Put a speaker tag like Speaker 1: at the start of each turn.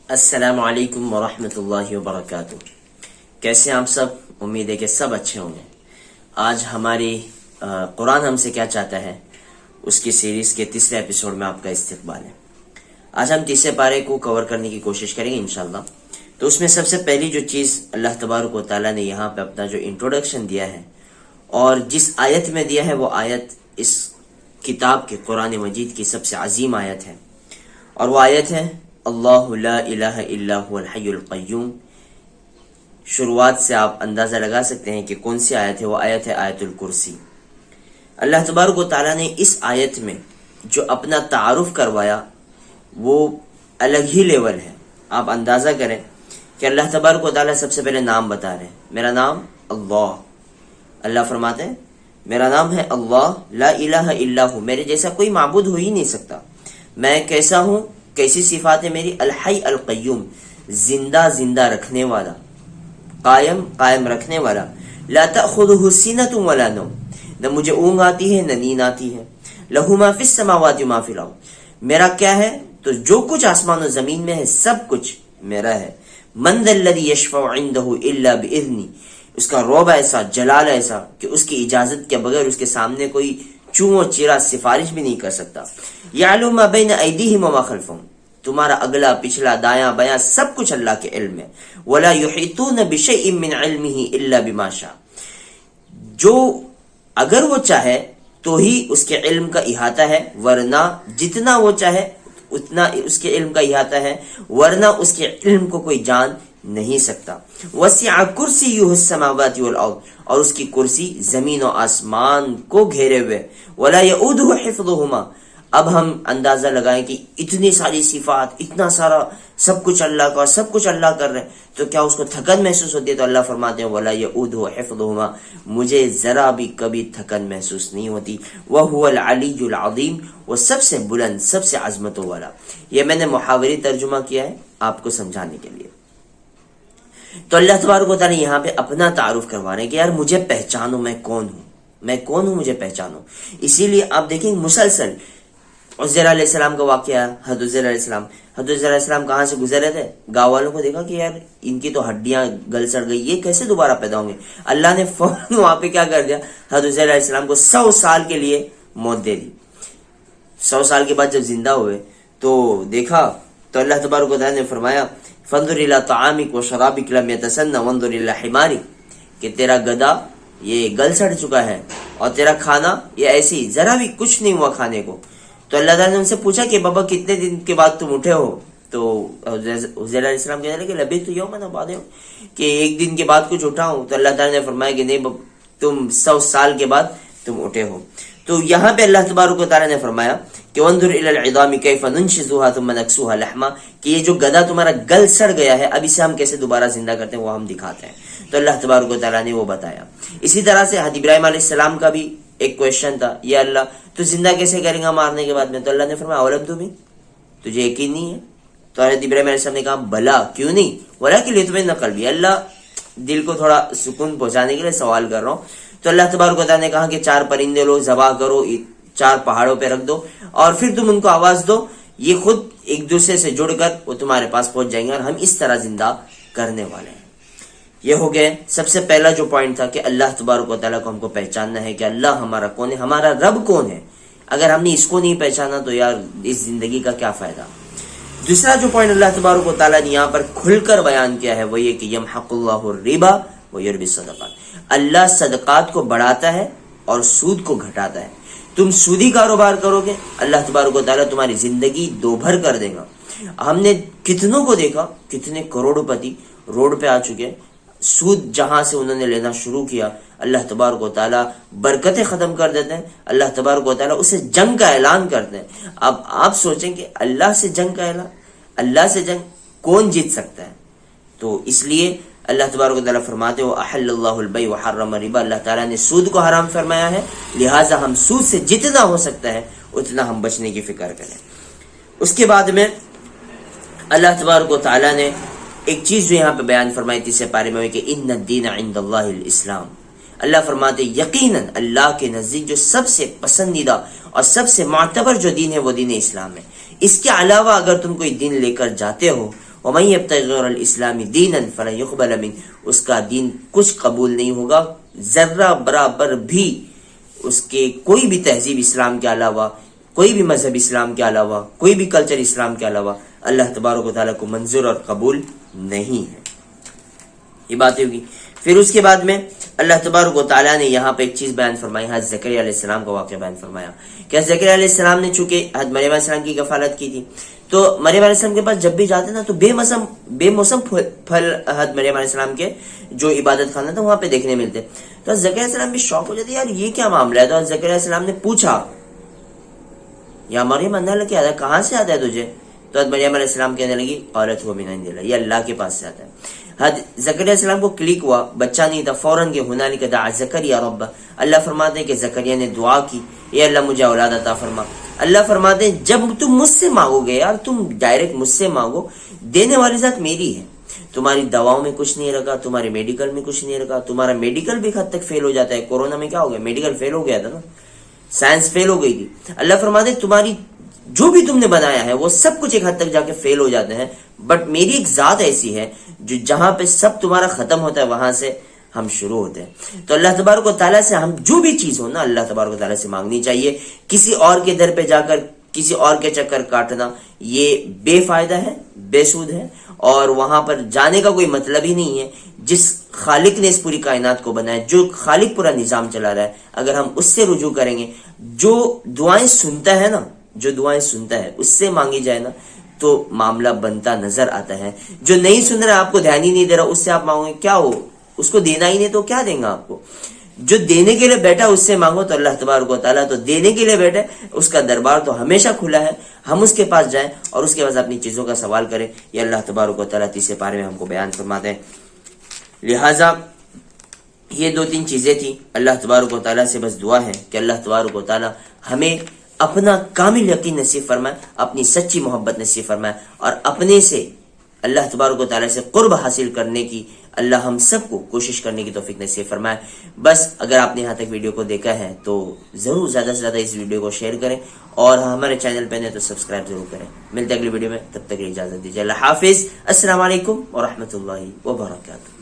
Speaker 1: السلام علیکم ورحمۃ اللہ وبرکاتہ. کیسے ہیں آپ سب؟ امید ہے کہ سب اچھے ہوں گے. آج ہماری قرآن ہم سے کیا چاہتا ہے اس کی سیریز کے تیسرے ایپیسوڈ میں آپ کا استقبال ہے. آج ہم تیسرے پارے کو کور کرنے کی کوشش کریں گے انشاءاللہ. تو اس میں سب سے پہلی جو چیز اللہ تبارک و تعالیٰ نے یہاں پہ اپنا جو انٹروڈکشن دیا ہے اور جس آیت میں دیا ہے وہ آیت اس کتاب کے قرآن مجید کی سب سے عظیم آیت ہے، اور وہ آیت ہے اللہ لا الہ الا هو الحی القیوم. شروعات سے آپ اندازہ لگا سکتے ہیں کہ کون سی آیت ہے. وہ آیت ہے آیت الکرسی. اللہ تبارک و تعالیٰ نے اس آیت میں جو اپنا تعارف کروایا وہ الگ ہی لیول ہے. آپ اندازہ کریں کہ اللہ تبارک و تعالیٰ سب سے پہلے نام بتا رہے ہیں. میرا نام اللہ. اللہ فرماتے ہیں میرا نام ہے اللہ لا الہ الا ہو، میرے جیسا کوئی معبود ہو ہی نہیں سکتا. میں کیسا ہوں، کیسی صفات ہے میری؟ الحی القیوم، زندہ رکھنے والا، قائم رکھنے والا. لا تأخذہ سینۃ ولا نوم، نہ مجھے اونگ آتی ہے نہ نیند آتی ہے. لہ ما فی السماوات و ما فی الارض، میرا کیا ہے تو جو کچھ آسمان و زمین میں ہے سب کچھ میرا ہے. من ذا الذی یشفع عندہ الا باذنہ، اس کا رعب ایسا، جلال ایسا کہ اس کی اجازت کے بغیر اس کے سامنے کوئی چوں و چیرا سفارش بھی نہیں کر سکتا. یعلم ما بین ایدیہم وما خلفہم، تمہارا اگلا پچھلا دایاں بایاں سب کچھ اللہ کے علم ہے. ولا یحیطون بشیء من علمہ الا بما شاء، جو اگر وہ چاہے تو ہی اس کے علم کا احاطہ ہے، ورنہ جتنا وہ چاہے اتنا اس کے علم کا احاطہ ہے، ورنہ اس کے علم کو کوئی جان نہیں سکتا. وسع کرسیہ السماوات والارض، اور اس کی کرسی زمین و آسمان کو گھیرے ہوئے. ولا یؤودہ حفظہما، اب ہم اندازہ لگائیں کہ اتنی ساری صفات، اتنا سارا سب کچھ اللہ کا، سب کچھ اللہ کر رہے ہیں تو کیا اس کو تھکن محسوس ہوتی ہے؟ تو اللہ فرماتے ہیں ولا یؤودہ حفظہما، مجھے ذرا بھی کبھی تھکن محسوس نہیں ہوتی. وہو العلی العظیم، وہ سب سے بلند، سب سے عظمتوں والا. یہ میں نے محاوری ترجمہ کیا ہے آپ کو سمجھانے کے لیے. تو اللہ تبارک و تعالیٰ یہاں پہ اپنا تعارف کروا رہے ہیں کہ یار مجھے پہچانو، میں کون ہوں، میں کون ہوں، مجھے پہچانو. اسی لیے آپ دیکھیں مسلسل عزیر علیہ السلام کا واقعہ، حضرت عزیر علیہ السلام کہاں سے گزرے تھے؟ گاؤں والوں کو دیکھا کہ یار ان کی تو ہڈیاں گل سڑ گئی، یہ کیسے دوبارہ پیدا ہوں گے؟ اللہ نے فوراً وہاں پہ کیا کر دیا، حضرت عزیر علیہ السلام کو 100 سال کے لیے موت دے دی. 100 سال کے بعد جب زندہ ہوئے تو دیکھا تو اللہ تبارک و تعالیٰ نے فرمایا فانظر الی طعامک وشرابک لم یتسنہ وانظر الی حمارک، کہ تیرا گدا یہ گل سڑ چکا ہے اور تیرا کھانا یہ ایسی ذرا بھی کچھ نہیں ہوا کھانے کو. تو اللہ تعالیٰ نے ان سے پوچھا کہ بابا کتنے دن کے بعد تم اٹھے ہو؟ تو حضرت علیہ السلام کہنے لگے لبثت یوما بعد یوم، کہ ایک دن کے بعد کچھ اٹھا ہوں. تو اللہ تعالیٰ نے فرمایا کہ نہیں تم 100 سال کے بعد تم اٹھے ہو. تو یہاں پہ اللہ تبارک و تعالیٰ نے فرمایا کہ وانظر الی العظام کیف ننشزها ثم نکسوها لحما، کہ یہ جو گدا تمہارا گل سڑ گیا ہے اب اسے ہم کیسے دوبارہ زندہ کرتے ہیں وہ ہم دکھاتے ہیں. تو اللہ تبارک و تعالیٰ نے وہ بتایا. اسی طرح سے حضرت ابراہیم علیہ السلام کا بھی ایک کویشچن تھا، یا اللہ تو زندہ کیسے کریں گا مارنے کے بعد میں؟ تو اللہ نے فرمایا اولم تمہیں، تجھے یقین نہیں ہے؟ تو حضرت ابراہیم علیہ السلام نے کہا بلا کیوں نہیں، ولکن لیطمئن قلبی، اللہ دل کو تھوڑا سکون پہنچانے کے لیے سوال کر رہا ہوں. تو اللہ تبارک و تعالیٰ نے کہا کہ 4 پرندے لو، ذبح کرو، 4 پہاڑوں پہ رکھ دو اور پھر تم ان کو آواز دو، یہ خود ایک دوسرے سے جڑ کر وہ تمہارے پاس پہنچ جائیں گے اور ہم اس طرح زندہ کرنے والے ہیں. یہ ہو گئے سب سے پہلا جو پوائنٹ تھا کہ اللہ تبارک و تعالیٰ کو ہم کو پہچاننا ہے کہ اللہ ہمارا کون ہے، ہمارا رب کون ہے. اگر ہم نے اس کو نہیں پہچانا تو یار اس زندگی کا کیا فائدہ. دوسرا جو پوائنٹ اللہ تبارک و تعالیٰ نے یہاں پر کھل کر بیان کیا ہے وہ یہ کہ یمحق اللہ الربا ویربی الصدقات، اللہ صدقات کو بڑھاتا ہے اور سود کو گھٹاتا ہے. تم سودی کاروبار کرو گے اللہ تبارک و تعالیٰ تمہاری زندگی دوبھر کر دے گا. ہم نے کتنوں کو دیکھا، کتنے کروڑ پتی روڈ پہ آ چکے، سود جہاں سے انہوں نے لینا شروع کیا اللہ تبارک و تعالیٰ برکتیں ختم کر دیتے ہیں. اللہ تبارک و تعالیٰ اسے جنگ کا اعلان کرتے ہیں. اب آپ سوچیں کہ اللہ سے جنگ کا اعلان، اللہ سے جنگ کون جیت سکتا ہے؟ تو اس لیے اللہ تبارک و تعالیٰ فرماتے ہو احل اللہ البیع وحرم الربا، اللہ تعالیٰ نے سود کو حرام فرمایا ہے، لہٰذا ہم سود سے جتنا ہو سکتا ہے اتنا ہم بچنے کی فکر کریں. اس کے بعد میں اللہ تبارک و تعالیٰ نے ایک چیز جو یہاں پہ بیان فرمائی تیسرے پارے میں کہ ان الدین عند اللہ الاسلام، اللہ فرماتے یقیناً اللہ کے نزدیک جو سب سے پسندیدہ اور سب سے معتبر جو دین ہے وہ دین اسلام ہے. اس کے علاوہ اگر تم کوئی دین لے کر جاتے ہو وَمَن يَبْتَغِ غَيْرَ الْإِسْلَامِ دِينًا فَلَن يُقْبَلَ مِنْهُ، اس کا دین کچھ قبول نہیں ہوگا، ذرہ برابر بھی اس کے کوئی بھی تہذیب اسلام کے علاوہ، کوئی بھی مذہب اسلام کے علاوہ، کوئی بھی کلچر اسلام کے علاوہ اللہ تبارک و تعالیٰ کو منظور اور قبول نہیں ہے۔ یہ باتیں ہوگی۔ پھر اس کے بعد میں اللہ تبارک و تعالیٰ نے یہاں پہ ایک چیز بیان فرمائی، حضرت زکریا علیہ السلام کا واقعہ بیان فرمایا کہ حضرت زکریا علیہ السلام نے چونکہ حضرت مریم علیہ السلام کی کفالت کی تھی، تو مریم علیہ السلام کے پاس جب بھی جاتے نا تو بے موسم پھل حضرت مریم علیہ السلام کے جو عبادت خانہ تھا وہاں پہ دیکھنے ملتے، تو حضرت زکریا علیہ السلام بھی شوق ہو جاتے، یار یہ کیا معاملہ ہے؟ تو حضرت زکریا علیہ السلام نے پوچھا، یا مریم اندر لگے آتا ہے، کہاں سے آتا ہے تجھے؟ تو حضرت مریم علیہ السلام کہنے لگی قالت هو من عند اللہ، یہ اللہ کے پاس سے آتا ہے۔ حضرت زکریا علیہ السلام کو کلک ہوا، بچہ نہیں تھا، فوراً کہ ہنالک دعا زکریا رب، اللہ فرماتے ہیں کہ زکریا نے دعا کی، اے اللہ مجھے اولاد عطا فرما۔ اللہ فرماتے ہیں جب تم مجھ سے مانگو گے، یار تم ڈائریکٹ مجھ سے مانگو، دینے والی ذات میری ہے، تمہاری دواؤں میں کچھ نہیں رکھا، تمہارے میڈیکل میں کچھ نہیں رکھا، تمہارا میڈیکل بھی حد تک فیل ہو جاتا ہے، کورونا میں کیا ہو گیا، میڈیکل فیل ہو گیا تھا نا، سائنس فیل ہو گئی تھی۔ اللہ فرماتے ہیں تمہاری جو بھی تم نے بنایا ہے وہ سب کچھ ایک حد تک جا کے فیل ہو جاتے ہیں، بٹ میری ایک ذات ایسی ہے جو جہاں پہ سب تمہارا ختم ہوتا ہے وہاں سے ہم شروع ہوتے ہیں۔ تو اللہ تبارک و تعالیٰ سے ہم جو بھی چیز ہو نا اللہ تبارک و تعالیٰ سے مانگنی چاہیے، کسی اور کے در پہ جا کر کسی اور کے چکر کاٹنا یہ بے فائدہ ہے، بے سود ہے، اور وہاں پر جانے کا کوئی مطلب ہی نہیں ہے۔ جس خالق نے اس پوری کائنات کو بنایا، جو خالق پورا نظام چلا رہا ہے، اگر ہم اس سے رجوع کریں گے، جو دعائیں سنتا ہے نا، جو دعائیں سنتا ہے اس سے مانگی جائے نا تو معاملہ بنتا نظر آتا ہے۔ جو نہیں سن رہا، آپ کو دھیان ہی نہیں دے رہا، اس سے آپ مانگو گے کیا ہو، اس کو دینا ہی نہیں تو کیا دیں گا آپ کو۔ جو دینے کے لیے بیٹھا اس سے مانگو، تو اللہ تبارک و تعالیٰ تو دینے کے لیے بیٹھے، اس کا دربار تو ہمیشہ کھلا ہے، ہم اس کے پاس جائیں اور اس کے پاس اپنی چیزوں کا سوال کریں۔ یہ اللہ تبارک و تعالیٰ تیسرے پارے میں ہم کو بیان فرماتے ہیں۔ لہٰذا یہ دو تین چیزیں تھیں، اللہ تبارک و تعالیٰ سے بس دعا ہے کہ اللہ تبارک و تعالیٰ ہمیں اپنا کامل یقین نصیب فرمائے، اپنی سچی محبت نصیب فرمائے، اور اپنے سے اللہ تبارک و تعالیٰ سے قرب حاصل کرنے کی اللہ ہم سب کو کوشش کرنے کی توفیق نصیب فرمائے۔ بس اگر آپ نے یہاں تک ویڈیو کو دیکھا ہے تو ضرور زیادہ سے زیادہ اس ویڈیو کو شیئر کریں، اور ہمارے چینل پہ نہیں تو سبسکرائب ضرور کریں۔ ملتے ہیں اگلی ویڈیو میں، تب تک اجازت دیجیے، اللہ حافظ، السلام علیکم ورحمۃ اللہ وبرکاتہ۔